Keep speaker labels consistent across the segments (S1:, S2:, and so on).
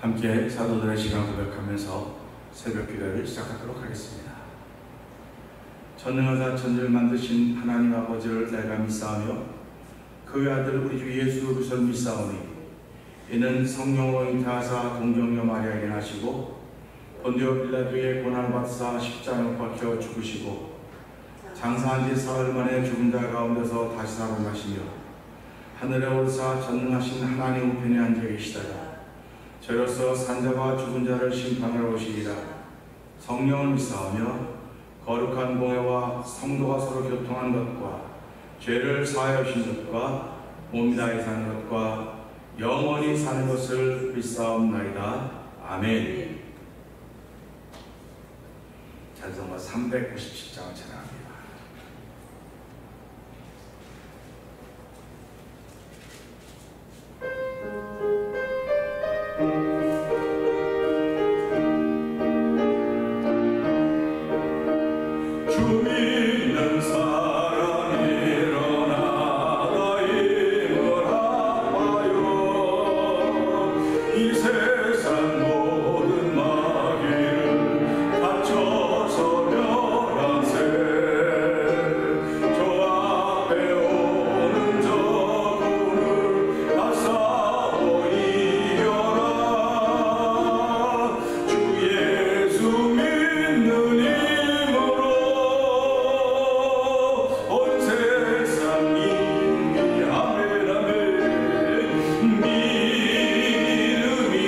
S1: 함께 사도들의 시간 고백하면서 새벽 기도를 시작하도록 하겠습니다. 전능하사 천지를 만드신 하나님 아버지를 내가 믿사오며 그의 아들 우리 주 예수 그리스도를 믿사오니 이는 성령으로 잉태하사 동정녀 마리아에게 나시고 본디오 빌라도의 고난을 받사 십자가에 못 박혀 죽으시고 장사한 지 사흘 만에 죽은 자 가운데서 다시 살아나시며 하늘에 오르사 전능하신 하나님 우편에 앉아 계시다가 저로서 산자와 죽은 자를 심판하러 오시리라. 성령을 믿사오며 거룩한 공회와 성도가 서로 교통한 것과 죄를 사하여 주신 것과 몸이 다해 사는 것과 영원히 사는 것을 믿사옵나이다. 아멘. 찬송가 397장을 찬양합니다.
S2: 이름이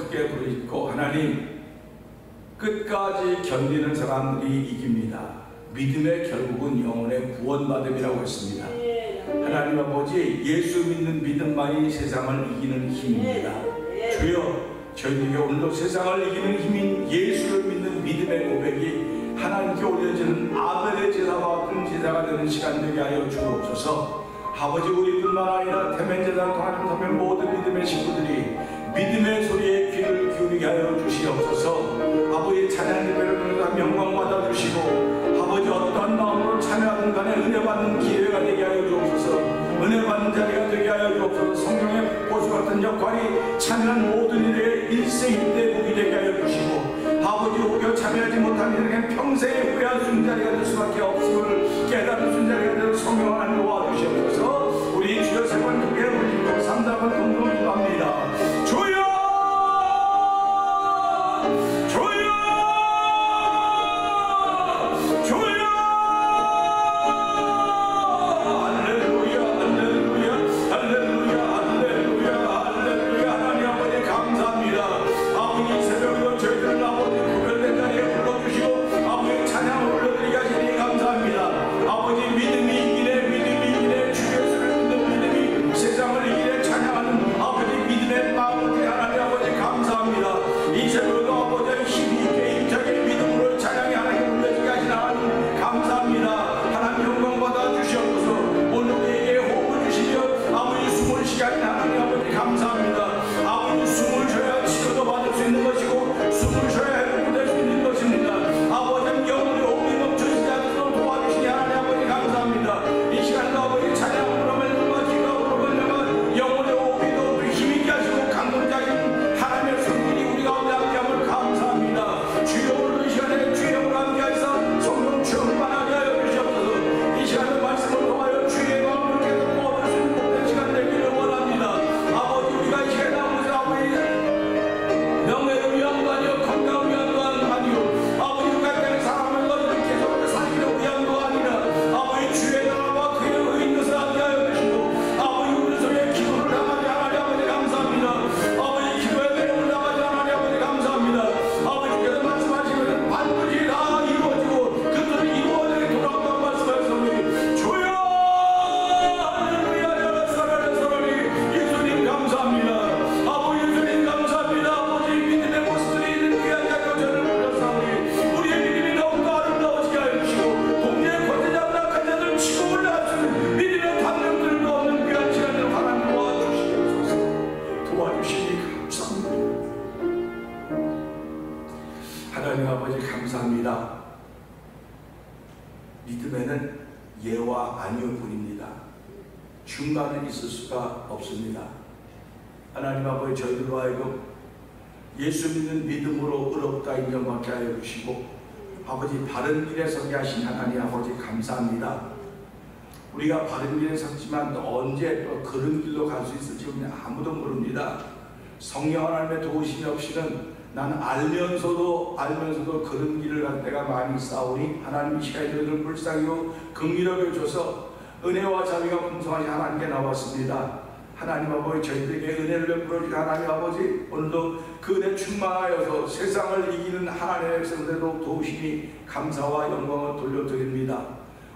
S1: 어떻게 부르시고 하나님 끝까지 견디는 사람들이 이깁니다. 믿음의 결국은 영혼의 구원받음이라고 했습니다. 하나님 아버지 예수 믿는 믿음만이 세상을 이기는 힘입니다. 주여 저희에게 오늘도 세상을 이기는 힘인 예수를 믿는 믿음의 고백이 하나님께 올려지는 아벨의 제사와 같은 제사가 되는 시간 되게 하여 주옵소서. 아버지 우리뿐만 아니라 태면제사를 통하는 터면 모든 믿음의 식구들이 믿음의 소리에 귀를 기울이게 하여 주시옵소서. 아버지 찬양 예배를 통해서 영광 받아주시고 아버지 어떠한 마음으로 참여하든 간에 은혜 받는 기회가 되게 하여 주옵소서. 은혜 받는 자리가 되게 하여 주옵소서. 성령의 보수 같은 역할이 참여한 모든 일에 일생일대 복이 되게 하여 주시고 아버지 오겨 참여하지 못한 이들에게 평생에 후회할 순자리가 될 수밖에 없음을 깨달은 순자리가 될 성령 하나님 도와주시옵소서. 우리 주여 세 번 크게 올리고 3, 4번 동동을 기도합니다. 주여 주여 주여 할렐루야 할렐루야 할렐루야 할렐루야 할렐루야. 하나님 아버지 감사합니다. 아버지 새벽에도 저희들은 아버지 구별된 자리에 불러주시고 아버지 찬양을 올려드리게 하시니 감사합니다. 아버지 믿음이 이기네 믿음이 이기네 주 예수를 믿는 믿음이 세상을 이기네 찬양하는 아버지 믿음의 마음을 하나님 아버지 감사합니다. 이 새벽에도 아버지 힘이 있게 힘차게 믿음으로 찬양이 하나님께 올려지게 하시니 하나님 감사합니다. 하나님 영광 받아 주시옵소서. 오늘 우리에게 호흡을 주시며 아버지 숨을 시간이 하나님 아버지 감사합니다. 아버지 숨을 쉬어야 치료도 받을 수 있는 것이고 숨을 쉬어야 회복될 수 있는 것입니다. 아버지 영혼의 호흡이 멈춰지지 않도록 도와주시니 하나님 아버지 감사합니다. 이 시간도 아버지 찬양으로 말미암아 기도로 말미암아 영혼의 호흡이 더 힘 있게 하시고 강건자인 하나님의 성분이 우리 가운데 함께함을 감사합니다. 주여 오늘 이 시간에 주의 영으로 함께하시사 성령 충만하게 하여 주시옵소서. 이 시간의 말씀을 통하여 주의 마음을 깨닫고 얻을 수 있는 복된 시간 되기를 원합니다. 아버지 우리가 이 시간에 아버지 명예를 위함도 아니요 건강을 위함도 아니요 아버지 우리가 때문에 사람을 너희를 계속 살기를 위함도 아니라 아버지 주의 나라와 그의 의인 것을 함께 하여 주시고 아버지 우리 속에 기도를 담아지 하나님 아버지 감사합니다. 아버지 기도의 내용을 담아지 하나님 아버지 감사합니다. 아버지께서 말씀하시면 반드시 다 이루어지고 그들이 이루어지게 돌아온다고 말씀하셨습니다. 주여 할렐루야 사랑하는 예수님 감사합니다. 아버지 예수님 감사합니다. 아버지 믿음의 모습들이 있는 귀한 자녀 저를 불러사오니 우리의 믿음이 더욱더 아름다워지게 하여 주시고 동네의 권세자보다 약한 자들 치고 올라갈 수 있는 믿음의 담력들을 얻는 귀한 시간을 하나님 도와주시옵소서. 도와주시니 감사합니다. 하나님 아버지 감사합니다. 믿음에는 예와 아니오 뿐입니다. 중간은 있을 수가 없습니다. 하나님 아버지 저희들로 하여금 예수 믿는 믿음으로 의롭다 인정받게 하여 주시고 아버지 바른 길에 서게 하신 하나님 아버지 감사합니다. 우리가 바른 길에 섰지만 언제 또 그런 길로 갈 수 있을지 아무도 모릅니다. 성령 하나님의 도우심이 없이는 나는 알면서도 그런 길을 갈 때가 많이 싸우니 하나님 이 시간에 저희들 불쌍히로 긍휼하게 줘서 은혜와 자비가 풍성하신 하나님께 나왔습니다. 하나님 아버지 저희들에게 은혜를 베풀어 주신 하나님 아버지 오늘도 그 은혜 충만하여서 세상을 이기는 하나님의 백성들도 도우시니 감사와 영광을 돌려드립니다.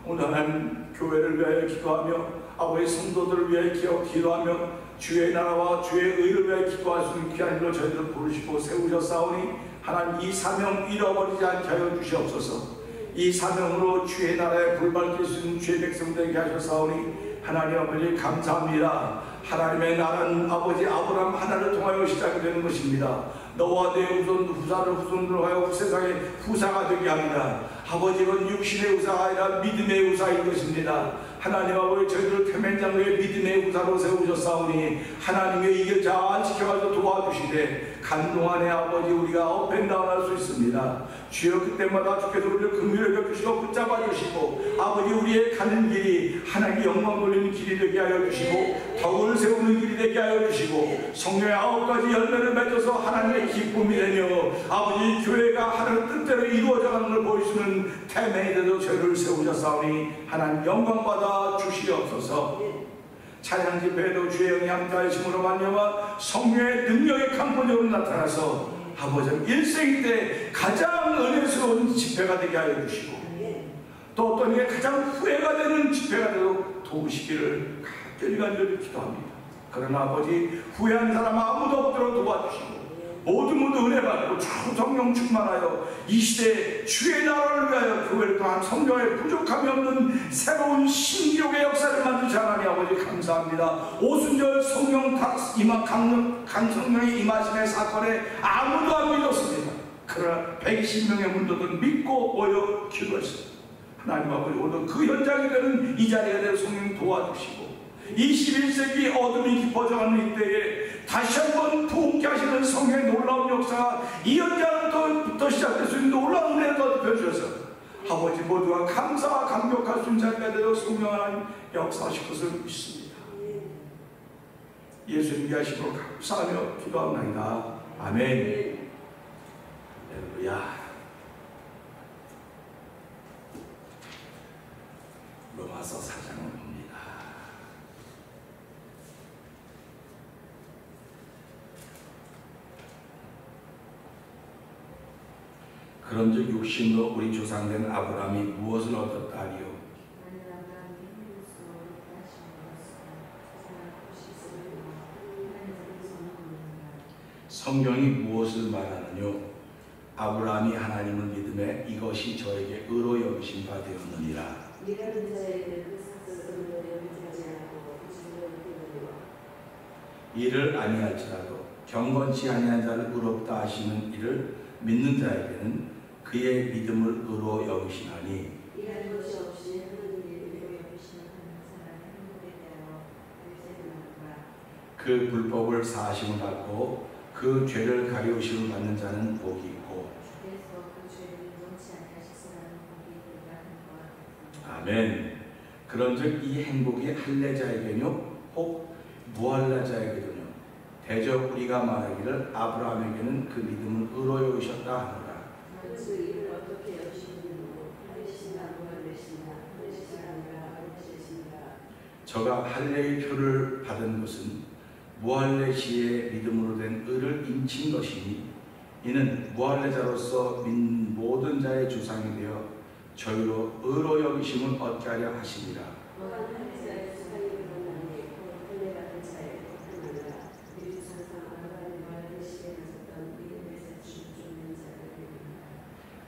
S1: 오늘 하나님 교회를 위하여 기도하며 아버지 성도들을 위하여 기도하며 주의 나라와 주의 의를 위하여 기도할 수 있는 귀한 일로 저희들을 부르시고 세우셨사오니 하나님 이 사명 잃어버리지 않게 하여 주시옵소서. 이 사명으로 주의 나라에 불발킬 수 있는 주의 백성되게 하셨사오니 하나님 아버지 감사합니다. 하나님의 나라는 아버지 아브라함 하나를 통하여 시작이 되는 것입니다. 너와 내 후사를 후손으로 하여 세상의 후사가 되게 합니다. 아버지는 육신의 후사가 아니라 믿음의 후사인 것입니다. 하나님 아버지 저희들을 태면장로의 믿음의 후사로 세우셨사오니 하나님의 이길 잘 지켜가지고 도와주시되 간동안에 아버지 우리가 업앤다운 할 수 있습니다. 주여 그때마다 주께서 우리를 긍휼히 여겨주시고 붙잡아 주시고 아버지 우리의 가는 길이 하나님의 영광 돌리는 길이 되게 하여 주시고 덕을 세우는 길이 되게 하여 주시고 성령의 9가지 열매를 맺어서 하나님의 기쁨이 되며 아버지 교회가 하나님 뜻대로 이루어져가는 걸 보여주는 태명이 되도록 저희를 세우셨사오니 하나님 영광 받아 주시옵소서. 찬양 집회에도 주의 영이 함께하심으로 말미암아 성령의 능력이 강권적으로 나타나서 아버지 일생 때 가장 은혜스러운 집회가 되게 하여 주시고 또 어떤 게 가장 후회가 되는 집회가 되도록 도우시기를 간절히 기도합니다. 그러나 아버지 후회한 사람 아무도 없도록 도와주시고 모두 은혜 받고 주 성령 충만하여 이 시대에 주의 나라를 위하여 교회를 통한 성령의 부족함이 없는 새로운 신기록의 역사를 만드시 하나님 아버지 감사합니다. 오순절 성령 강성령의 임하심의 사건에 아무도 안 믿었습니다. 그러나 120명의 문도들 믿고 모여 기도했습니다. 하나님 아버지 오늘 그 현장이 되는 이 자리가 되어 성령 도와주시고 21세기 어둠이 깊어져가는 이때에 다시 한번 부흥케 하시는 성령의 놀라운 역사가 이 현장부터 시작될 수 있는 놀라운 은혜를 더 펴주셔서 아버지 모두가 감사와 감격할 수 있는 자리가 되어 성령 하나님 역사하실 것을 믿습니다. 예수님 위하심으로 감사하며 기도합니다. 아멘. 할렐루야. 로마서 4장을 봅니다. 그런즉 육신으로 우리 조상된 아브라함이 무엇을 얻었다 하리요? 성경이 무엇을 말하느뇨? 아브라함이 하나님을 믿음에 이것이 저에게 의로 여기신 바 되었느니라. 이를 아니할지라도 경건치 아니한 자를 의롭다 하시는 이를 믿는 자에게는 그의 믿음을 의로 여기시나니 그 불법을 사하심을 받고 그 죄를 가리우심을 받는 자는 복이 있고 아멘. 그런즉 이 행복이 할례자에게뇨 혹 무할례자에게뇨 대저 우리가 말하기를 아브라함에게는 그 믿음을 의로 여기셨다 하노라. 저가 할례의 표를 받은 것은 무할례 시에 믿음으로 된 의를 인친 것이니 이는 무할례자로서 모든 자의 주상이 되어 저희로 의로 여기심을 얻게 하려 하시니라.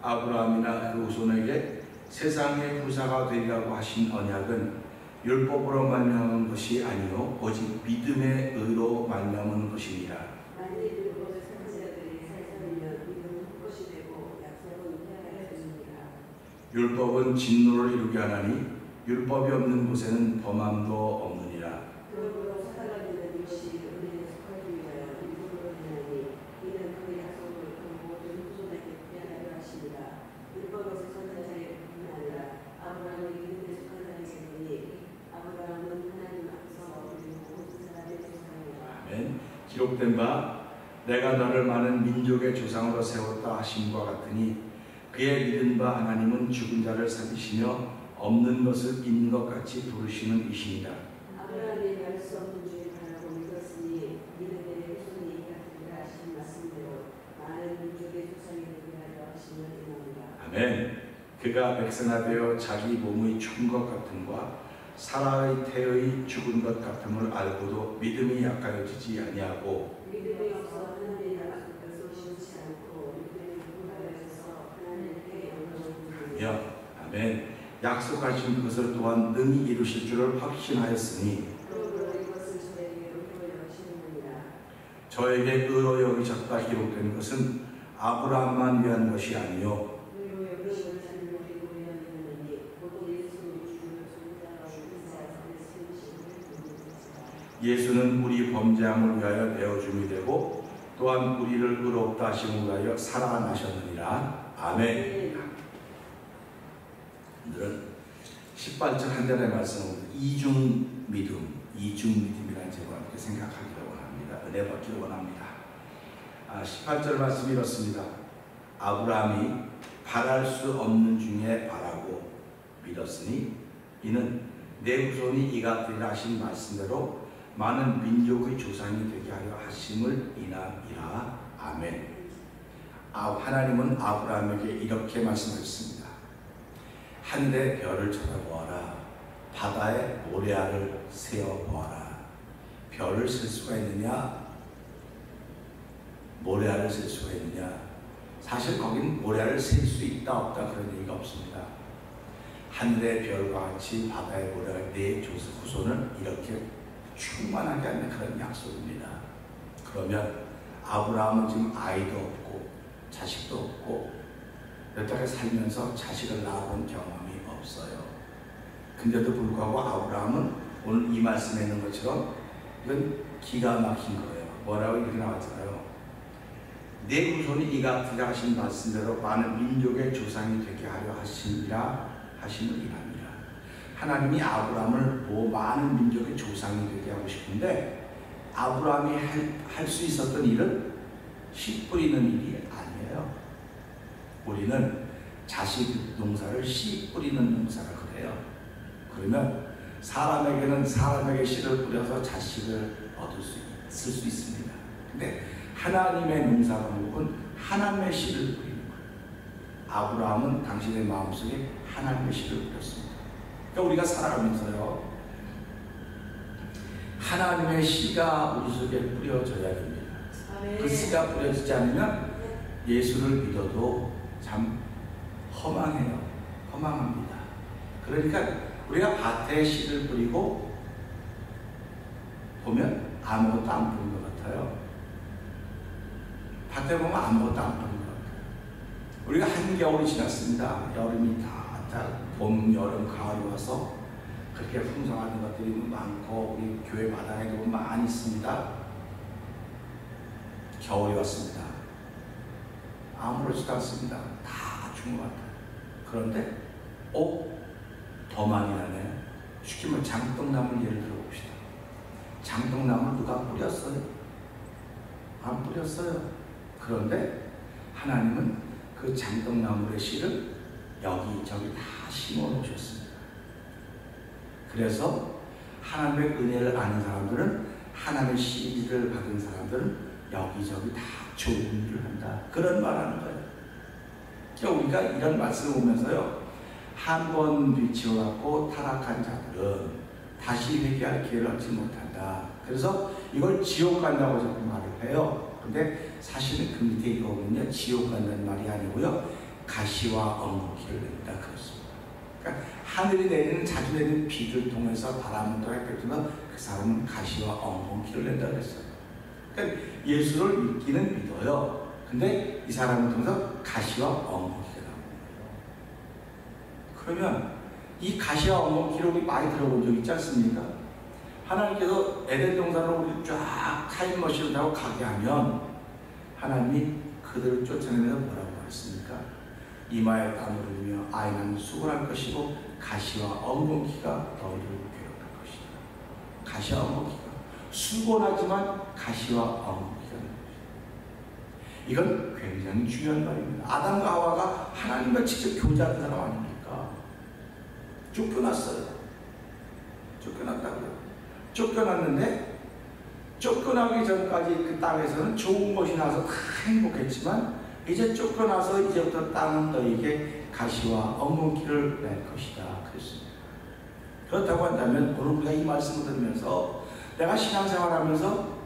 S1: 아브라함이나 그 후손에게 세상의 후사가 되리라고 하신 언약은 율법으로 말미암은 것이 아니요 오직 믿음의 의로 말미암은 것이니라. 율법은 진노를 이루게 하나니 율법이 없는 곳에는 범함도 없느니라. 아멘. 기록된 바 내가 너를 많은 민족의 조상으로 세웠다 하심과 같으니 그의 믿은 바 하나님은 죽은 자를 살리시며 없는 것을 있는 것 같이 부르시는 이시니라.
S2: 아브라함이 알 수 없는 주의 바라고 믿었으니 믿음의 후손이 같으리라 하신 말씀대로 많은 민족의 조상이 되게 하려 하시는 이옵니다.
S1: 아멘. 그가 백성아 되어 자기 몸의 죽은 것 같음과 사라의 태의 죽은 것 같음을 알고도 믿음이 약하여지지 아니하고
S2: 믿음이 없어 하나님의 약속을 쏟지 않고 믿음이 불가하여서 하나님께 영광을 돌리며
S1: 아멘. 약속하신 것을 또한 능히 이루실 줄을 확신하였으니
S2: 그러므로 이것을 저에게 의로 여기시느니라.
S1: 저에게 의로 여기셨다 기록된 것은 아브라함만 위한 것이 아니요
S2: 의로 여기시는 자는 우리로 위하였느니 곧 예수를 주를 존재하고 인자하여 세우시는
S1: 예수는 우리 범죄함을 위하여 내어줌이 되고 또한 우리를 의롭다 하심을 위하여 살아나셨느니라. 아멘. 오늘은 18절 한 절의 말씀은 이중 믿음이라는 제목을 함께 생각하기를 원합니다. 은혜 받기를 원합니다. 18절 말씀이 이렇습니다. 아브라함이 바랄 수 없는 중에 바라고 믿었으니 이는 내 후손이 이같으리라 하신 말씀대로 많은 민족의 조상이 되게 하려 하심을 인함이라. 아멘. 하나님은 아브라함에게 이렇게 말씀하셨습니다. 하늘의 별을 쳐다보아라. 바다의 모래알을 세어보아라. 별을 셀 수가 있느냐? 모래알을 셀 수가 있느냐? 사실 거긴 모래알을 셀 수 있다 없다 그런 얘기가 없습니다. 하늘의 별과 같이 바다의 모래알 내 후손은 이렇게 충만하게 하는 그런 약속입니다. 그러면 아브라함은 지금 아이도 없고 자식도 없고 여태까지 살면서 자식을 낳아본 경험이 없어요. 근데도 불구하고 아브라함은 오늘 이 말씀에 있는 것처럼 이건 기가 막힌 거예요. 뭐라고 이렇게 나왔잖아요. 내 후손이 이같으리라 하신 말씀대로 많은 민족의 조상이 되게 하려 하심을 인합니다. 하나님이 아브라함을 많은 민족의 조상이 되게 하고 싶은데 아브라함이 할 수 있었던 일은 씨 뿌리는 일이 아니에요. 우리는 자식 농사를 씨 뿌리는 농사라 그래요. 그러면 사람에게는 사람에게 씨를 뿌려서 자식을 쓸 수 있습니다. 근데 하나님의 농사 방법은 하나님의 씨를 뿌리는 거예요. 아브라함은 당신의 마음속에 하나님의 씨를 뿌렸습니다. 그러니까 우리가 살아가면서요, 하나님의 씨가 우리 속에 뿌려져야 됩니다. 그 씨가 뿌려지지 않으면 예수를 믿어도 참 허망해요. 허망합니다. 그러니까 우리가 밭에 씨를 뿌리고 보면 아무것도 안 뿌린 것 같아요. 밭에 보면 아무것도 안 뿌린 것 같아요. 우리가 한겨울이 지났습니다. 여름이 다 봄, 여름, 가을이 와서 그렇게 풍성한 것들이 많고 우리 교회 마당에도 보면 많이 있습니다. 겨울이 왔습니다. 아무렇지도 않습니다. 다 죽은 것 같아요. 그런데 더 많이 나네요. 쉽게 말해 장떡나물 예를 들어봅시다. 장떡나물 누가 뿌렸어요? 안 뿌렸어요. 그런데 하나님은 그 장떡나물의 씨를 여기저기 다 심어 놓으셨습니다. 그래서 하나님의 은혜를 아는 사람들은, 하나님의 씨를 받은 사람들은 여기저기 다 좋은 일을 한다. 그런 말 하는 거예요. 그러니까 우리가 이런 말씀을 보면서요, 한 번 미치어갖고 타락한 자들은 다시 회개할 기회를 얻지 못한다. 그래서 이걸 지옥 간다고 자꾸 말을 해요. 근데 사실은 그 밑에 이거 보면요, 지옥 간다는 말이 아니고요, 가시와 엉겅퀴를 낸다 그렇습니다. 그러니까 하늘이 내리는, 자주 내리는 비를 통해서 바람을 또 햇볕으로 그 사람은 가시와 엉겅퀴를 낸다 그랬어요. 그러니까 예수를 믿기는 믿어요. 근데 이 사람을 통해서 가시와 엉겅퀴가 나오는 거예요. 그러면 이 가시와 엉겅퀴를 우리 많이 들어본 적 있지 않습니까? 하나님께서 에덴 동산으로 우리 쫙 타임머신을 타고 가게 하면 하나님이 그들을 쫓아내면서 뭐라고 말했습니까? 이마에 땀을 흘리며 아이는 수고할 것이고 가시와 엉겅퀴가 너희를 괴롭힐 것이다. 가시와 엉겅퀴가 수고하지만 가시와 엉겅퀴가 나는 것이다. 이건 굉장히 중요한 말입니다. 아담과 하와가 하나님과 직접 교제하는 사람 아닙니까? 쫓겨났어요. 쫓겨났다고요. 쫓겨났는데 쫓겨나기 전까지 그 땅에서는 좋은 것이 나서 행복했지만 이제 쫓겨나서 이제부터 땅은 너에게 가시와 엉겅퀴를 낼 것이다 그랬습니다. 그렇다고 한다면 오늘 우리가 이 말씀을 들으면서 내가 신앙생활하면서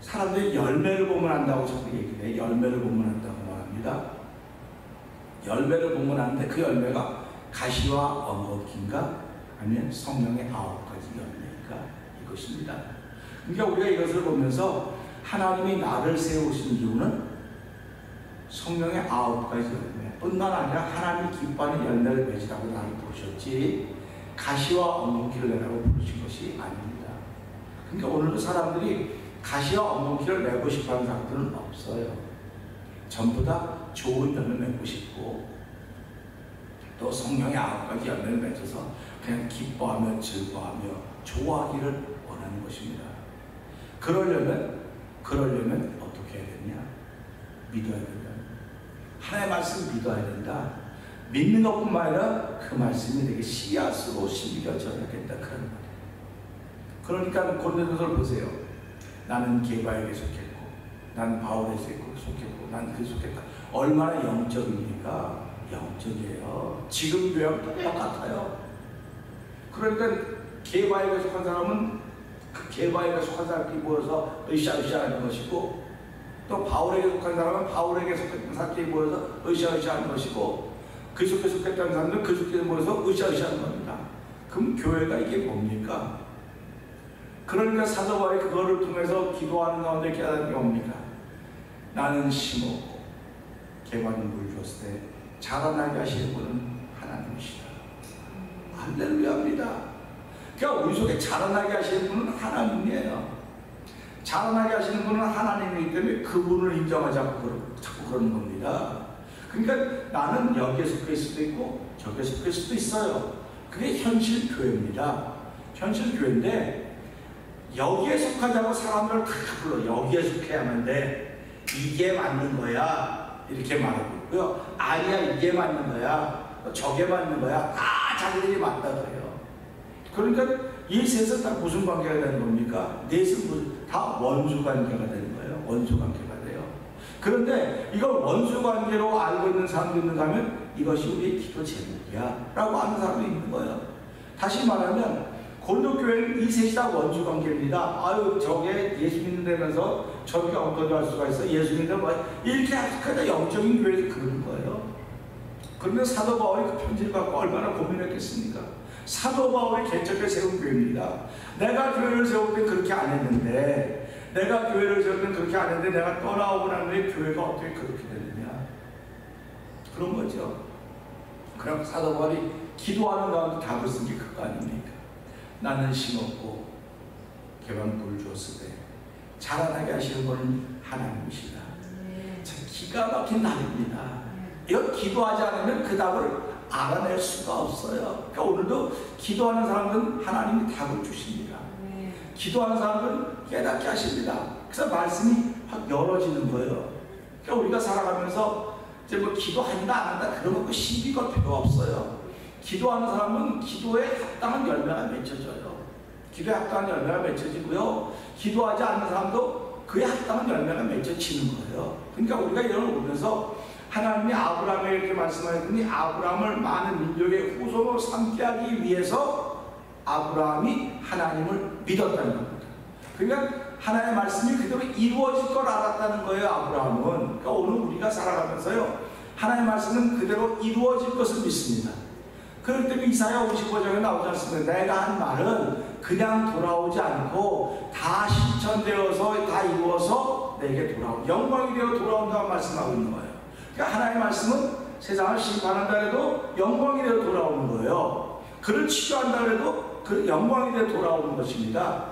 S1: 사람들이 열매를 보면 안다고 자꾸 얘기해. 열매를 보면 안다고 말합니다. 열매를 보면 아는데 그 열매가 가시와 엉겅퀴인가 아니면 성령의 9가지 열매인가 이것입니다. 그러니까 우리가 이것을 보면서 하나님이 나를 세우신 이유는 성령의 9가지 열매 뿐만 아니라 하나님이 기뻐하는 열매를 맺으라고 나를 부르셨지 가시와 엉겅퀴를 내라고 부르신 것이 아닙니다. 그러니까 오늘도 사람들이 가시와 엉겅퀴를 내고 싶어하는 사람들은 없어요. 전부 다 좋은 열매 맺고 싶고 또 성령의 9가지 열매를 맺어서 그냥 기뻐하며 즐거워하며 좋아하기를 원하는 것입니다. 그러려면 어떻게 해야 되냐? 믿어야 된다. 하나님의 말씀을 믿어야 된다.
S3: 믿는 것뿐만 아니라 그 말씀이 내게 씨앗으로 심겨 전하겠다 그런 말이에요. 그러니까 고린도전서를 보세요. 나는 게바에게 속했고, 난 바울에게 속했고, 난 그 속했다. 얼마나 영적입니까? 영적이에요. 지금 교회하고 똑같아요. 그러니까 게바에게 속한 사람은 그 게바에게 속한 사람끼리 모여서 으쌰으쌰하는 것이고, 또 바울에게 속한 사람은 바울에게 속한 사람끼리 모여서 으쌰으쌰하는 것이고, 그 속에 속했다는 사람들은 그 속에 모여서 으쌰으쌰하는 겁니다. 그럼 교회가 이게 뭡니까? 그러니까 사도 바울이 그거를 통해서 기도하는 가운데 깨달은 게 뭡니까? 나는 심었고 게바는 물 줬을 때 자라나게 하시는 분은 하나님이시다. 할렐루야입니다. 그러니까 우리 속에 자라나게 하시는 분은 하나님이에요. 자라나게 하시는 분은 하나님이기 때문에 그분을 인정하지 않고 자꾸 그러는 겁니다. 그러니까 나는 여기에 속해 있을 수도 있고 저기에 속해 있을 수도 있어요. 그게 현실 교회입니다. 현실 교회인데 여기에 속하자고 사람들을 다 불러. 여기에 속해야만 돼. 이게 맞는 거야. 이렇게 말하고 있고요. 아니야, 이게 맞는 거야. 저게 맞는 거야. 다 자기들이 맞다고 해요. 그러니까 이 셋은 다 무슨 관계가 되는 겁니까? 넷은 다 원수 관계가 되는 거예요. 원수 관계가 돼요. 그런데 이걸 원수 관계로 알고 있는 사람도 있는가 하면 이것이 우리의 기도 제목이야 라고 하는 사람도 있는 거예요. 다시 말하면 고린도 교회는 이 셋이 다 원수 관계입니다. 아유, 저게 예수 믿는다면서 저렇게 어떻게 할 수가 있어? 예수 믿는다 뭐 이렇게 하니까 영적인 교회에서 그러는 거예요. 그런데 사도 바울이 그 편지를 갖고 얼마나 고민했겠습니까? 사도 바울이 개척해 세운 교회입니다. 내가 교회를 세울 때 그렇게 안 했는데, 내가 교회를 세울 때 그렇게 안 했는데 내가 떠나오고 난 후에 교회가 어떻게 그렇게 되느냐? 그런 거죠. 그럼 사도 바울이 기도하는 가운데 답을 쓴 게 그거 아닙니까? 나는 심었고 게바는 물 줬을 때 자라나게 하시는 분은 하나님이시다. 참 기가 막힌 답입니다. 이거 기도하지 않으면 그 답을 알아낼 수가 없어요. 그러니까 오늘도 기도하는 사람들은 하나님이 답을 주십니다. 기도하는 사람들은 깨닫게 하십니다. 그래서 말씀이 확 열어지는 거예요. 그러니까 우리가 살아가면서 이제 뭐 기도한다 안 한다 그런 거 시비 걸 필요가 없어요. 기도하는 사람은 기도에 합당한 열매가 맺혀져요. 기도에 합당한 열매가 맺혀지고요. 기도하지 않는 사람도 그에 합당한 열매가 맺혀지는 거예요. 그러니까 우리가 이런 걸 보면서 하나님이 아브라함에게 이렇게 말씀하셨더니 아브라함을 많은 민족의 후손으로 삼게 하기 위해서 아브라함이 하나님을 믿었다는 겁니다. 그러니까 하나님의 말씀이 그대로 이루어질 걸 알았다는 거예요. 아브라함은. 그러니까 오늘 우리가 살아가면서요, 하나님의 말씀은 그대로 이루어질 것을 믿습니다. 그럴 때는 이사야 55장에 나오지 않습니까? 내가 한 말은 그냥 돌아오지 않고 다 실천되어서 다 이루어서 내게 돌아오, 영광이 되어 돌아온다고 말씀하고 있는 거예요. 그러니까 하나님의 말씀은 세상을 심판한다 해도 영광이 되어 돌아오는 거예요. 그를 치료한다 해도 그 영광이 되어 돌아오는 것입니다.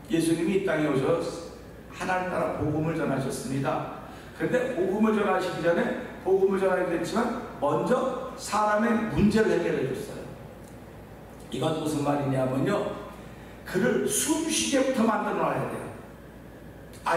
S3: 예수님이 이 땅에 오셔서 하나님 나라 복음을 전하셨습니다. 그런데 복음을 전하시기 전에 복음을 전하게 됐지만 먼저 사람의 문제를 해결해 줬어요. 이건 무슨 말이냐면요, 그를 숨쉬게부터 만들어 놔야 돼요.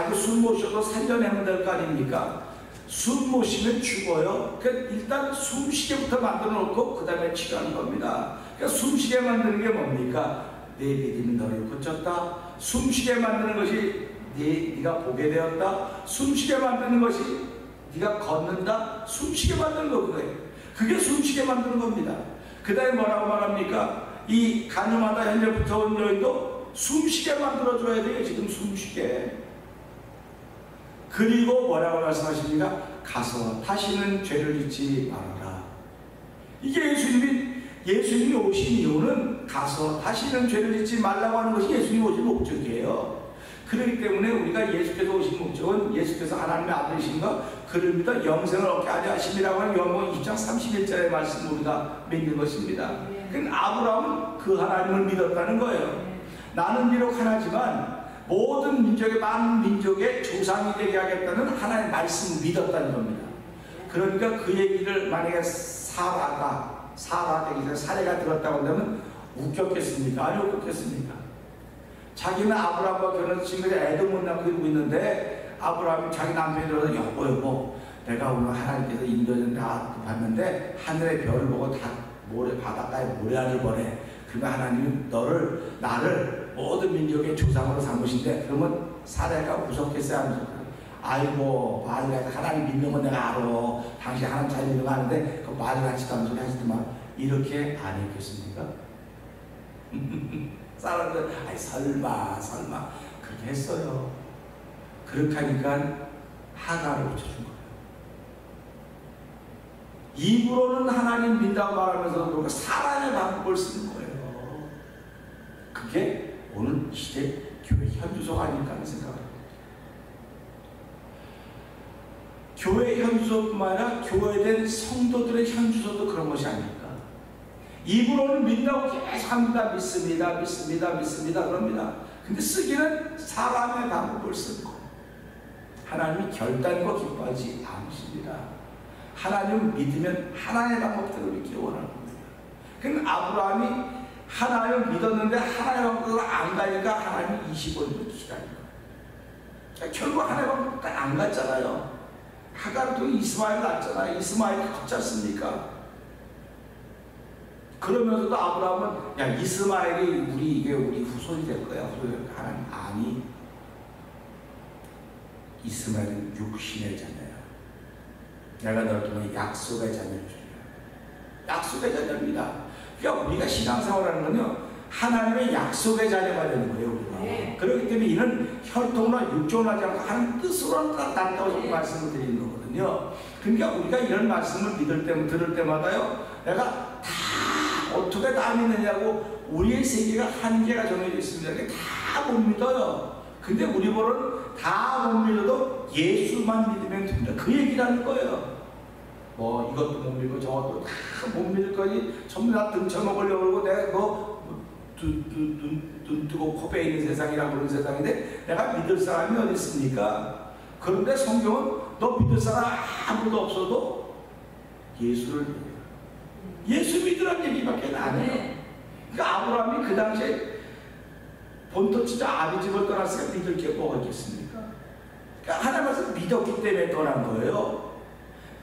S3: 이거 숨 못 쉬어도 살려내면 될 거 아닙니까? 숨 못 쉬면 죽어요. 그러니까 일단 숨쉬게부터 만들어 놓고 그 다음에 치료하는 겁니다. 그러니까 숨쉬게 만드는 게 뭡니까? 내 믿음이 너를 고쳤다. 숨쉬게 만드는 것이 네가 보게 되었다. 숨쉬게 만드는 것이 네가 걷는다. 숨쉬게 만드는 거예요. 그게 숨쉬게 만드는 겁니다. 그 다음에 뭐라고 말합니까? 이 가늠하다 현재부터 온 여인도 숨쉬게 만들어줘야 돼요. 지금 숨쉬게. 그리고 뭐라고 말씀하십니까? 가서 다시는 죄를 짓지 말아라. 이게 예수님이 오신 이유는 가서 다시는 죄를 짓지 말라고 하는 것이 예수님이 오신 목적이에요. 그렇기 때문에 우리가 예수께서 오신 목적은 예수께서 하나님의 아들이신가 그를 믿어 영생을 얻게 하려 하심이라고 하는 요한복음 20장 31절의 말씀을 우리가 믿는 것입니다. 그러니까 아브라함은 그 하나님을 믿었다는 거예요. 나는 비록 하나지만 모든 민족의 많은 민족의 조상이 되게 하겠다는 하나님의 말씀을 믿었다는 겁니다. 그러니까 그 얘기를 만약에 사라 되기 전에 사례가 들었다고 한다면 웃겼겠습니까? 아니 웃겼겠습니까? 자기는 아브라함과 결혼해서 지금 애도 못 낳고 이러고 있는데 아브라함이 자기 남편이 들어서 여보 내가 오늘 하나님께서 인도해준 나 봤는데 하늘의 별을 보고 다 바닷가에 모래알을 보내. 그러면 하나님은 나를 모든 민족의 조상으로 삼으신데, 그러면 사례가 무섭겠어요? 하면서 아이고 말을 하나님 믿는 건 내가 알아. 당신 하나님 잘 믿는 거 아는데 그 말을 같이도 하는 소리 하시더만. 이렇게 안 했겠습니까? 사람들 아이 설마 그렇게 했어요. 그렇게 하니까 하가를 붙여준 거예요. 입으로는 하나님 믿다고 말하면서 사람의 방법을 쓰는 거예요. 그게 오늘 시대 교회 현주소가 아닐까 하는 생각을 합니다. 교회 현주소뿐만 아니라 교회된 성도들의 현주소도 그런 것이 아닐까. 입으로는 믿다고 계속 합니다. 믿습니다 그럽니다. 근데 쓰기는 사람의 방법을 쓰는 거예요. 하나님이 결단과 기뻐하지 않으십니다. 하나님을 믿으면 하나님의 방법대로 믿기 원하는 겁니다. 그러니까 아브라함이 하나님을 믿었는데 하나님의 방법대로 안 가니까 하나님이 25년을 기다린 거예요. 그러니까 결국 하나님의 방법대로 안 갔잖아요. 하가를 통해 이스마엘을 낳았잖아요. 이스마엘이 컸지 않습니까? 그러면서도 아브라함은 야 이스마엘이 우리 후손이 될 거야. 하나님 아니, 이스마엘은 육신의 자녀야. 내가 너를 통해 약속의 자녀를 주리라. 약속의 자녀입니다. 그러니까 우리가 신앙생활하는 건요, 하나님의 약속의 자녀가 되는 거예요, 우리가. 네. 그렇기 때문에 이는 혈통이나 육종을 하지 않고 하나님 뜻으로 난다고 말씀을 드리는 거거든요. 그러니까 우리가 이런 말씀을 들을 때마다요, 내가 다 어떻게 다 믿느냐고, 우리의 세계가 한계가 정해져 있습니다. 다 못 믿어요. 근데 우리 보는 다 못 믿어도 예수만 믿으면 됩니다. 그 얘기라는 거예요. 뭐 이것도 못 믿고 저것도 다 못 믿을 거니 전부 다 등쳐먹으려고 그러고, 내가 눈 뜨고 코 베이는 세상이라고 그런 세상인데 내가 믿을 사람이 어디 있습니까? 그런데 성경은 너 믿을 사람 아무도 없어도 예수를 믿어요. 예수 믿으라는 얘기밖에 안 해요. 그러니까 아브라함이 그 당시에 본토 진짜 아비 집을 떠났으니까 믿을 게 뭐가 있겠습니까? 그러니까 하나님께서 믿었기 때문에 떠난 거예요.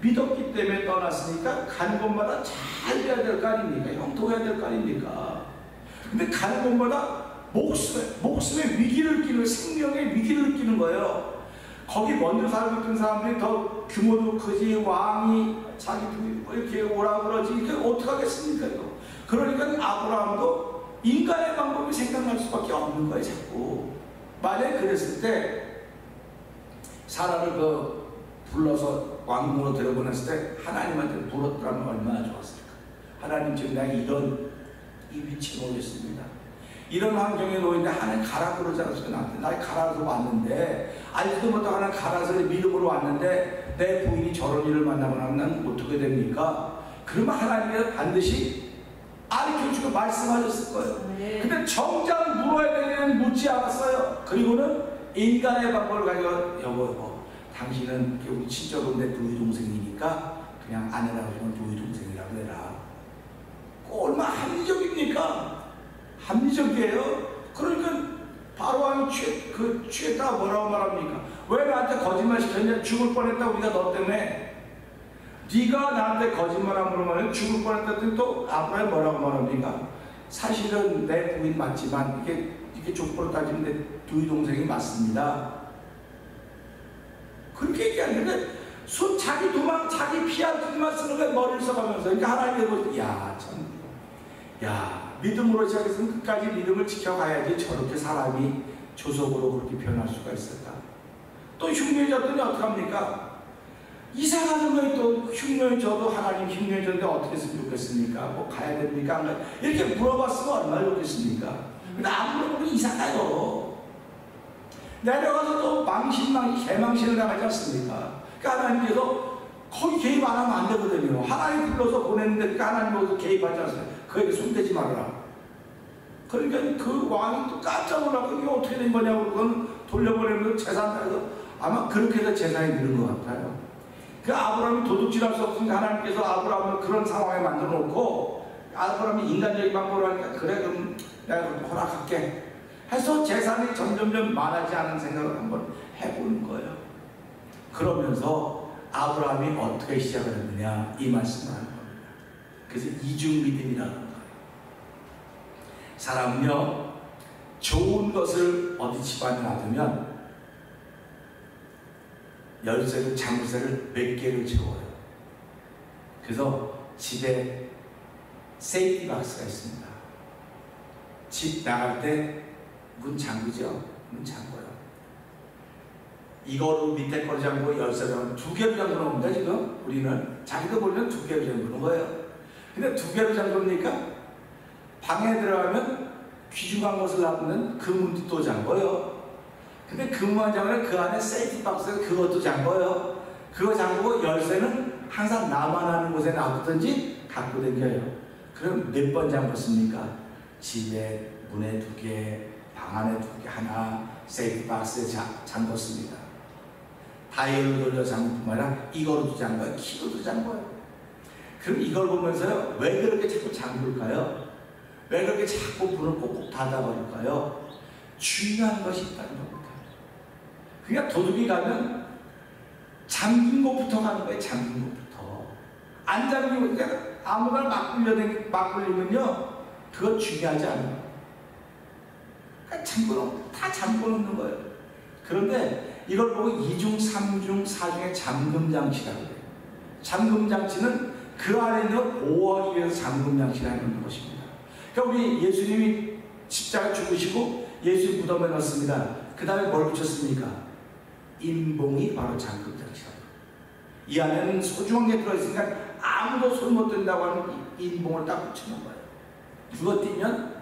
S3: 믿었기 때문에 떠났으니까 가는 곳마다 잘 해야 될 거 아닙니까? 형통해야 될 거 아닙니까? 근데 가는 곳마다 목숨의 위기를 느끼는, 생명의 위기를 느끼는 거예요. 거기 먼저 살고 있던 사람들이 더 규모도 크지, 왕이 자기 이렇게 오라 그러지, 이게 어떡하겠습니까, 이거? 그러니까 아브라함도 인간의 방법이 생각날 수밖에 없는 거예요, 자꾸. 만약에 그랬을 때, 사라를 불러서 왕궁으로 데려보냈을 때, 하나님한테 물었더라면 얼마나 좋았을까? 하나님, 지금 내가 이 위치에 놓였습니다. 이런 환경에 놓였는데 하나님 가라 그러지 않았어요. 나한테. 나 가라서 왔는데, 알지도 못하고 하나님 가라서 믿음으로 왔는데 내 부인이 저런 일을 만나고 나면 난 어떻게 됩니까? 그러면 하나님께서 반드시 알려주고 말씀하셨을 거예요. 네. 근데 정작 물어야 되는 묻지 않았어요. 그리고는 인간의 방법을 가지고 여보 당신은 우리 친척은 내 누이 동생이니까 그냥 아내라고 하면 누이 동생이라고 해라. 얼마나 합리적입니까? 합리적이에요. 그러니까 바로왕이 취했다가 뭐라고 말합니까? 왜 나한테 거짓말 시켰냐? 죽을 뻔했다 우리가 너 때문에. 네가 나한테 거짓말한 거면 죽을 뻔했다 했더니 또 아브라함이 뭐라고 말합니까? 사실은 내 부인 맞지만 이게 족보로 따지면 내 두이 동생이 맞습니다. 그렇게 얘기하는데 자기 도망, 자기 피할 것만 쓰는 거에 머리를 써가면서. 그러니까 하나님이 보시고 믿음으로 시작했으면 끝까지 믿음을 지켜가야지 저렇게 사람이 조속으로 그렇게 변할 수가 있을까? 또 흉내졌더니 어떡합니까? 이상하는 거에 또 흉내져도 하나님 흉내졌는데 어떻게 했으면 좋겠습니까? 뭐 가야 됩니까? 이렇게 물어봤으면 얼마나 좋겠습니까? 근데 안 물어보면 이상해요. 내려가서 또 개망신을 당하지 않습니까? 그러니까 하나님께서 거기 개입 안 하면 안 되거든요. 하나님 불러서 보냈는데 하나님 거기서 개입하지 않습니까? 그에게 손대지 말아라. 그러니까 그 왕이 또 깜짝 놀라고 이게 어떻게 된 거냐고 그건 돌려보내면서 재산 따서 아마 그렇게 해서 재산이 늘은 것 같아요. 그 아브라함이 도둑질할 수 없으니까 하나님께서 아브라함을 그런 상황에 만들어 놓고 아브라함이 인간적인 방법으로 하니까 그래 그럼 내가 허락할게 해서 재산이 점점점 많아지지 않은 생각을 한번 해보는 거예요. 그러면서 아브라함이 어떻게 시작을 했느냐 이 말씀을 하는 겁니다. 그래서 이중 믿음이라는 거예요. 사람은요 좋은 것을 어디 집안에 놔두면 열쇠를 장부쇠를 몇 개를 채워요. 그래서 집에 세이프티 박스가 있습니다. 집 나갈 때 문 잠그죠. 문 잠궈요. 이거로 밑에 거를 잠그고 열쇠를 두 개로 잠그는겁니다. 지금 우리는 자기도 보면 두 개로 잠그는 거예요. 근데 두 개로 잠그니까 방에 들어가면 귀중한 것을 놔두는 그 문도 또 잠궈요. 근데 그 문만 잠그면 그 안에 세이프티 박스 그것도 잠궈요. 그거 잠그고 열쇠는 항상 나만 아는 곳에 놔두든지 갖고 다녀요. 그럼 몇 번 잠궜습니까? 집에 문에 두 개, 방 안에 두 개, 하나, 세이프티 박스에 잠궜습니다. 다이얼로 돌려 잠글 뿐만 아니라 이거로도 잠궈요. 키로도 잠궈요. 그럼 이걸 보면서요 왜 그렇게 자꾸 잠글까요? 왜 그렇게 자꾸 문을 꼭꼭 닫아버릴까요? 중요한 것이 있다는 겁니다. 그러니까 도둑이 가면 잠긴 곳부터 가는 거예요. 잠긴 곳부터. 안 잠기고 그러니까 아무나 막 굴리면요 그거 중요하지 않아요. 그러니까 다 잠궈놓는 거예요. 그런데 이걸 보고 2중, 3중, 4중의 잠금장치라고 해요. 잠금장치는 그 안에 있는 보호하기 위해서 잠금장치를 하는 것입니다. 그러니까 우리 예수님이 십자가 죽으시고 예수님 무덤에 넣었습니다. 그 다음에 뭘 붙였습니까? 인봉이 바로 잠금장치라고. 이 안에는 소중한 게 들어있으니까 아무도 손 못 댄다고 하는 인봉을 딱 붙여놓은 거예요. 그거 띄면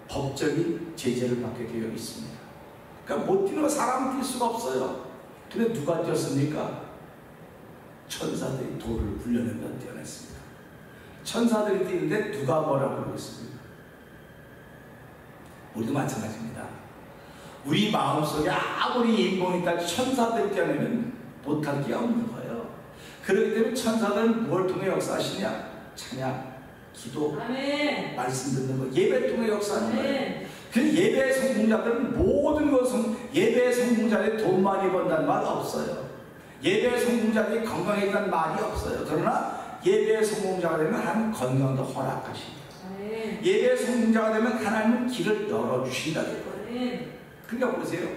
S3: 법적인 제재를 받게 되어 있습니다. 그러니까 못 뛰는 거 사람은 뛸 수가 없어요. 근데 누가 뛰었습니까? 천사들이 돌을 굴려내며 뛰어냈습니다. 천사들이 뛰는데 누가 뭐라고 그러겠습니까? 우리도 마찬가지입니다. 우리 마음속에 아무리 인봉이 있다 천사들이 뛰어내면 못할 게 없는 거예요. 그렇기 때문에 천사들은 뭘 통해 역사하시냐? 찬양, 기도, 아멘. 말씀 듣는 거, 예배 통해 역사하는 거예요. 그 예배의 성공자들은 모든 것은 예배의 성공자들이 돈 많이 번다는 말 없어요. 예배의 성공자들이 건강해진다는 말이 없어요. 그러나 예배의 성공자가 되면 하나님 건강도 허락하십니다. 예배의 성공자가 되면 하나님은 길을 열어주신다. 그러니까 보세요.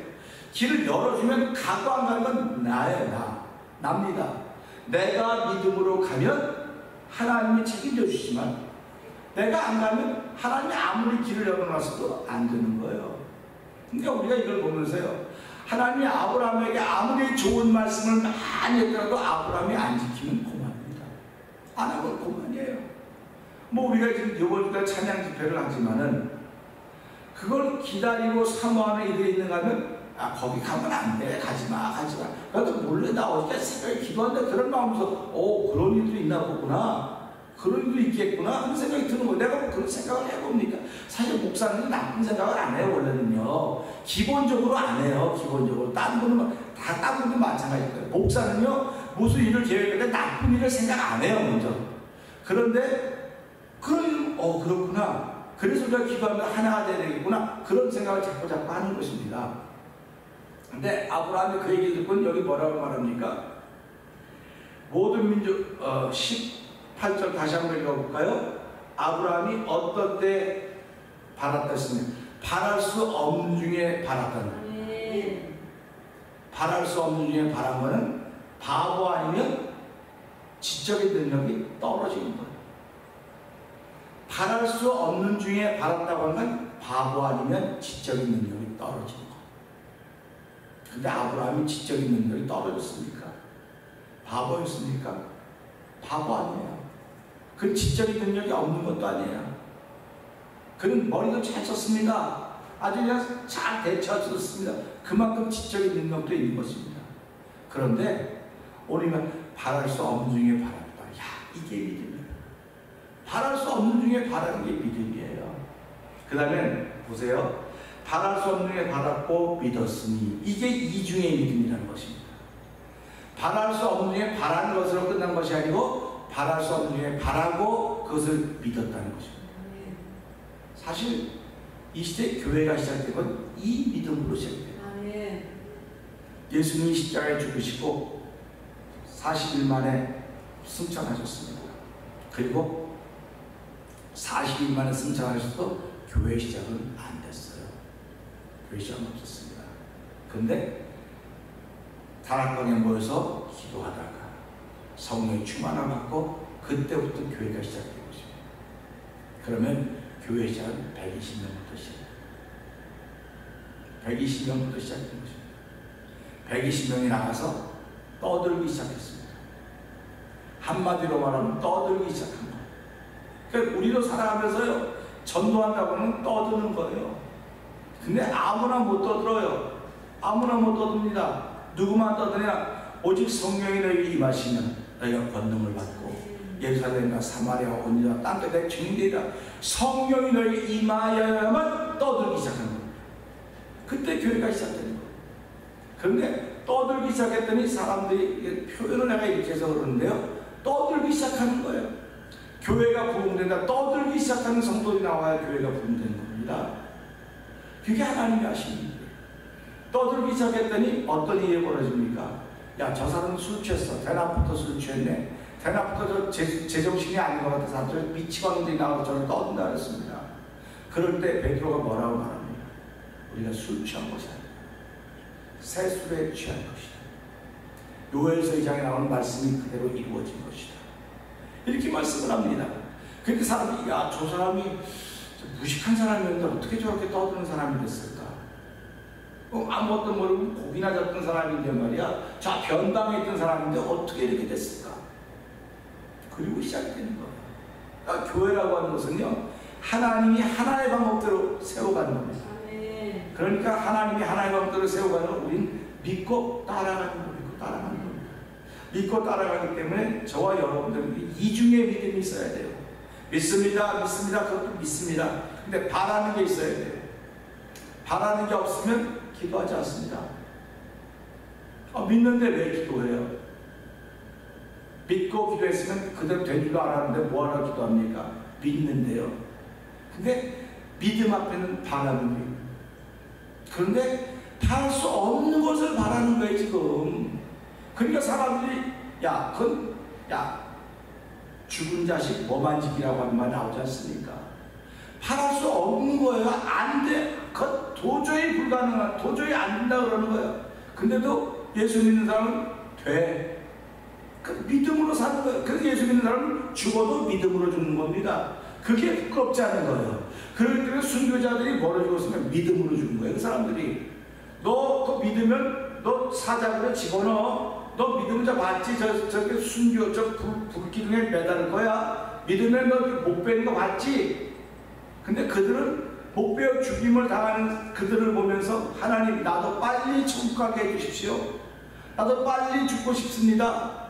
S3: 길을 열어주면 가고 안 가는 건 나예요. 납니다. 내가 믿음으로 가면 하나님이 책임져 주시지만 내가 안 가면 하나님이 아무리 길을 열어놨어도 안 되는 거예요. 그러니까 우리가 이걸 보면서요. 하나님이 아브라함에게 아무리 좋은 말씀을 많이 했더라도 아브라함이 안 지키면 고만입니다. 안 하면 고만이에요. 뭐 우리가 지금 이번 주에 찬양 집회를 하지만은 그걸 기다리고 사모하는 이들이 있는가 하면 거기 가면 안 돼. 가지마. 그래도 몰래 나오니까 새벽에 기도하는데 그런 마음에서 그런 일도 있나 보구나. 그런 일도 있겠구나 하는 생각이 드는 거예요. 내가 뭐 그런 생각을 해봅니까? 사실 목사는 나쁜 생각을 안 해요. 원래는요. 기본적으로 안 해요. 기본적으로. 다른 분도 마찬가지일 거예요. 목사는요. 무슨 일을 계획할 때 나쁜 일을 생각 안 해요. 먼저. 그런데 그렇구나. 그래서 우리가 기도하면 하나가 돼야 되겠구나. 그런 생각을 자꾸 하는 것입니다. 근데 아브라함이 그 얘기 듣고 여기 뭐라고 말합니까? 모든 민족 18절 다시 한번 읽어볼까요? 아브라함이 어떤 때 바랐다 했습니다. 바랄 수 없는 중에 바랐다는 거예요. 바랄 수 없는 중에 바란 거는 바보 아니면 지적인 능력이 떨어지는 거예요. 바랄 수 없는 중에 바랐다고 하는 건 바보 아니면 지적인 능력이 떨어지는 거예요. 근데 아브라함이 지적인 능력이 떨어졌습니까? 바보였습니까? 바보 아니에요. 그는 지적인 능력이 없는 것도 아니에요. 그는 머리도 잘 썼습니다. 아주 그냥 잘 대처했습니다. 그만큼 지적인 능력도 있는 것입니다. 그런데 우리가 바랄 수 없는 중에 바랐다. 이게 믿음이에요. 바랄 수 없는 중에 바라는 게 믿음이에요. 그 다음에 보세요. 바랄 수 없는 중에 바랐고 믿었으니 이게 이중의 믿음이라는 것입니다. 바랄 수 없는 중에 바라는 것으로 끝난 것이 아니고 바랄 수 없는 중에 바라고 그것을 믿었다는 것입니다. 사실 이 시대 교회가 시작된 건 이 믿음으로 시작돼요. 예수님이 십자가에 죽으시고 40일 만에 승천하셨습니다. 그리고 40일 만에 승천하셔도 교회 시작은 안 됐어요. 교회 시작은 없었습니다. 그런데 다락방에 모여서 기도하다가 성령의 충만을 받고 그때부터 교회가 시작된 것입니다. 그러면 교회 시작은 120명부터 시작합니다. 120명부터 시작된 것입니다. 120명이 나가서 떠들기 시작했습니다. 한마디로 말하면 떠들기 시작한 거예요. 그러니까 우리도 살아가면서요, 전도한다고 하면 떠드는 거예요. 근데 아무나 못 떠들어요. 아무나 못 떠듭니다. 누구만 떠드냐? 오직 성령이 너에게 임하시면 너희가 권능을 받고 예루살렘과 사마리아 온 이와 땅끝에 내 증인되리라. 성령이 너에게 임하여야만 떠들기 시작하는 거예요. 그때 교회가 시작되는 거예요. 그런데 떠들기 시작했더니 사람들이, 표현을 내가 이렇게 해서 그러는데요, 떠들기 시작하는 거예요. 교회가 부흥된다. 떠들기 시작하는 성도들이 나와야 교회가 부흥되는 겁니다. 그게 하나님이 하시는 거예요. 떠들기 시작했더니 어떤 일이 벌어집니까? 야, 저 사람은 술 취했어. 대낮부터 술 취했네. 대낮부터 제정신이 아닌 것 같아서 사람들이 미치광들이 나와서 저를 떠든다 그랬습니다. 그럴 때 베드로가 뭐라고 말합니까? 우리가 술 취한 것이 아니다. 새 술에 취한 것이다. 요엘서 2장에 나오는 말씀이 그대로 이루어진 것이다. 이렇게 말씀을 합니다. 그런데 사람들이, 야, 저 사람이 무식한 사람이었는데 어떻게 저렇게 떠드는 사람이 됐을까? 아무것도 모르고 고기나 잡던 사람인데 말이야, 저 변방에 있던 사람인데 어떻게 이렇게 됐을까? 그리고 시작이 되는 거예요. 그러니까 교회라고 하는 것은요, 하나님이 하나의 방법대로 세워가는 겁니다. 그러니까 하나님이 하나의 방법대로 세워가는 걸 우린 믿고 따라가는 겁니다. 믿고 따라가기 때문에 저와 여러분들은 이중의 믿음이 있어야 돼요. 믿습니다. 그것도 믿습니다. 근데 바라는 게 있어야 돼요. 바라는 게 없으면 기도하지 않습니다. 믿는데 왜 기도해요? 믿고 기도했으면 그대로 된 줄도 알았는데 뭐하러 기도합니까? 믿는데요. 근데 믿음 앞에는 바라는 게, 그런데 바랄 수 없는 것을 바라는 거예요 지금. 그러니까 사람들이, 야, 죽은 자식 뭐 만지기라고 하는 말 나오지 않습니까? 바랄 수 없는 거예요. 안 돼. 그건 도저히 불가능한, 도저히 안 된다 그러는 거예요. 근데도 예수 믿는 사람은 돼. 그 믿음으로 사는 거예요. 그래서 예수 믿는 사람은 죽어도 믿음으로 죽는 겁니다. 그게 부끄럽지 않은 거예요. 그렇기 때문에 순교자들이 뭐로 죽었으면 믿음으로 죽는 거예요. 그 사람들이, 너 그거 믿으면 너 사자굴에 집어넣어. 너 믿으면 저 봤지? 저기 순교, 저 불기둥에 매달을 거야. 믿으면 너 못 베는 거 봤지? 근데 그들은 못 베어 죽임을 당하는 그들을 보면서, 하나님, 나도 빨리 천국 가게 해주십시오. 나도 빨리 죽고 싶습니다.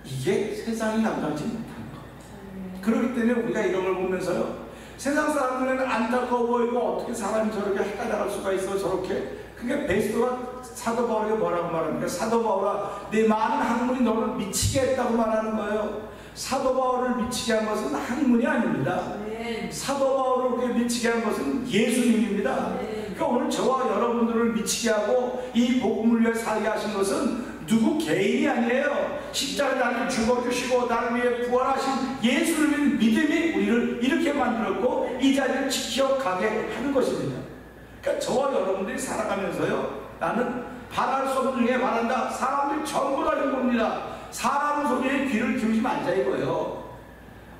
S3: 이게 세상이 감당하지 못하는 거. 그렇기 때문에 우리가 이런 걸 보면서요, 세상 사람들은 안타까워 보이고, 어떻게 사람이 저렇게 헷갈려갈 수가 있어, 저렇게. 그게 베스도가 사도 바울에게 뭐라고 말합니까? 사도 바울아, 내 많은 학문이 너를 미치게 했다고 말하는 거예요. 사도 바울을 미치게 한 것은 학문이 아닙니다. 사도 바울을 미치게 한 것은 예수님입니다. 그러니까 오늘 저와 여러분들을 미치게 하고 이 복음을 위해 살게 하신 것은 누구 개인이 아니에요. 십자가에 나를 죽어주시고 나를 위해 부활하신 예수를 믿는 믿음이 우리를 이렇게 만들었고 이 자리를 지켜가게 하는 것입니다. 그러니까 저와 여러분들이 살아가면서요, 나는 바랄 수 없는 중에 바란다. 사람들이 전부 다 이런 겁니다. 사람 소리에 귀를 기울이면 안 돼 이거예요.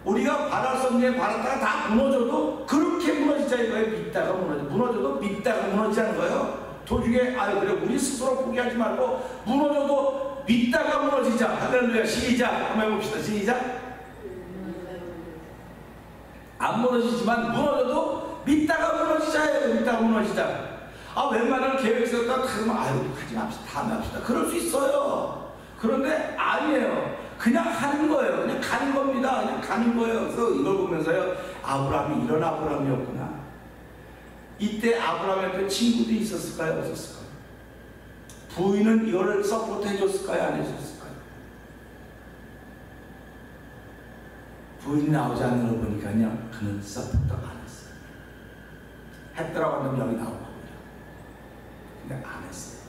S3: 우리가 바랄 수 없는 중에 바랐다가 다 무너져도 그렇게 무너지자 이거예요. 믿다가 무너져도 믿다가 무너지자는 거예요. 도중에, 아유 그래, 우리 스스로 포기하지 말고 무너져도 믿다가 무너지자. 할렐루야. 시작 한번 해봅시다. 시작. 안 무너지지만 무너져도 믿다가 무너지자예요. 믿다가 무너지자. 웬만한 계획 세웠다 그러면, 아유 하지 맙시다, 다음에 합시다. 그럴 수 있어요. 그런데 아니에요. 그냥 하는 거예요. 그냥 가는 겁니다. 그냥 가는 거예요. 그래서 이걸 보면서요, 아브라함이 이런 아브라함이었구나. 이때 아브라함한테 친구들이 있었을까요? 없었을까요? 부인은 이거를 서포트 해줬을까요? 안 해줬을까요? 부인이 나오지 않는 걸 보니까 그는 서포트가 안 했어요. 했더라고 하면 여기 나오고 근데 안 했어요.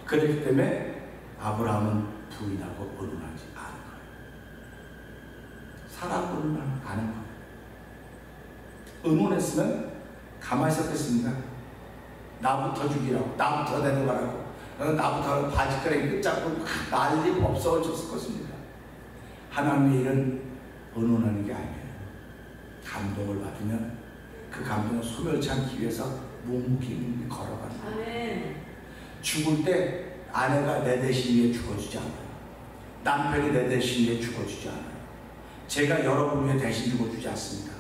S3: 그렇기 때문에 아브라함은 부인하고 언론하지 않은 거예요. 사라고는 아는 거예요. 의논했으면 가만히 있었겠습니까? 나부터 죽이라고, 나부터 데려가라고, 나부터 바지가랑이 끝잡고 난리 없어졌을 것입니다. 하나님의 일은 의논하는 게 아니에요. 감동을 받으면 그 감동을 소멸치 않기 위해서 묵묵히 걸어가는 거예요.
S2: 아멘.
S3: 죽을 때 아내가 내 대신 위해 죽어주지 않아요. 남편이 내 대신 위해 죽어주지 않아요. 제가 여러분 위해 대신 죽어주지 않습니다.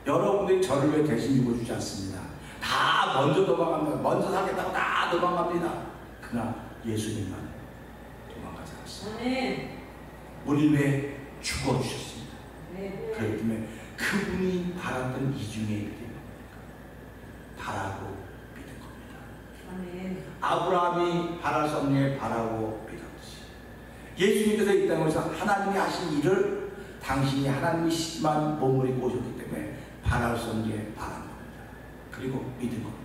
S3: 여러분들이 저를 위해 대신 죽어주지 않습니다. 다 먼저 도망갑니다. 먼저 살겠다고 다 도망갑니다. 그러나 예수님만 도망가지 않았어요.
S2: 아멘.
S3: 우리 위해 죽어주셨습니다.
S2: 네.
S3: 그렇기 때문에 그분이 바랐던 이중의 일이 바라고 믿은 겁니다.
S2: 아멘.
S3: 아브라함이 바랄 수 없는 일 바라고 믿었듯이 예수님께서 이 땅에서 하나님이 하신 일을 당신이 하나님이시지만 몸을 입고 오셨기 때문에 바랄 수 없는 일 바란 겁니다. 그리고 믿은 겁니다.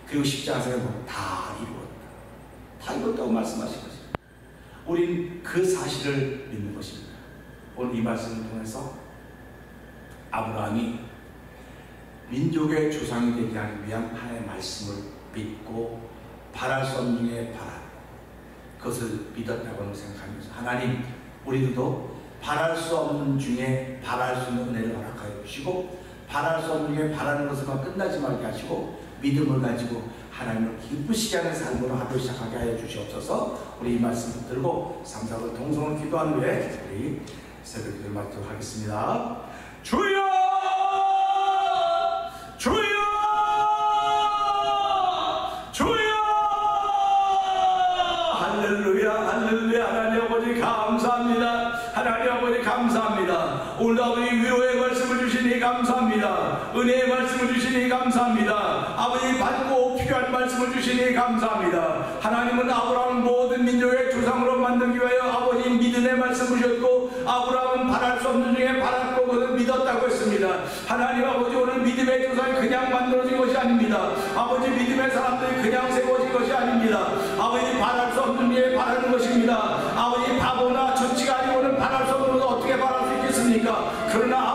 S3: 그리고 십자가에서 다 이루었다. 다 이뤘다고 말씀하신 것입니다. 우린 그 사실을 믿는 것입니다. 오늘 이 말씀을 통해서 아브라함이 민족의 조상이 되게 하기 위한 하나님의 말씀을 믿고 바랄 수 없는 중에 바라고 그것을 믿었다고 생각하면서 하나님 우리들도 바랄 수 없는 중에 바랄 수 있는 은혜를 허락하여 주시고 바랄 수 없는 중에 바라는 것으로만 끝나지 말게 하시고 믿음을 가지고 하나님을 기쁘시게 하는 삶으로 하루 시작하게 하여 주시옵소서. 우리 이 말씀을 들고 3사분 동성을 기도한 후에 우리 새벽 기도를 마치도록 하겠습니다. 주여! 주여! 주여! 할렐루야 할렐루야. 하나님 아버지 감사합니다. 하나님 아버지 감사합니다. 오늘 아버지 위로의 말씀을 주시니 감사합니다. 은혜의 말씀을 주시니 감사합니다. 아버지 받고 필요한 말씀을 주시니 감사합니다. 하나님은 아브라함을 모든 민족의 조상으로 만들기 위하여 아버지 믿음의 말씀을 주셨고 아브라함은 바랄 수 없는 중에 바랐고 그것을 믿었다고 했습니다. 하나님 아버지 오늘 믿음의 조상이 그냥 만들어진 것이 아닙니다. 아버지 믿음의 사람들이 그냥 세워진 것이 아닙니다. 아버지 바랄 수 없는 중에 바라는 것입니다. 아버지 바보나 천치가 아니고는 바랄 수 없는 것을 어떻게 바랄 수 있겠습니까? 그러나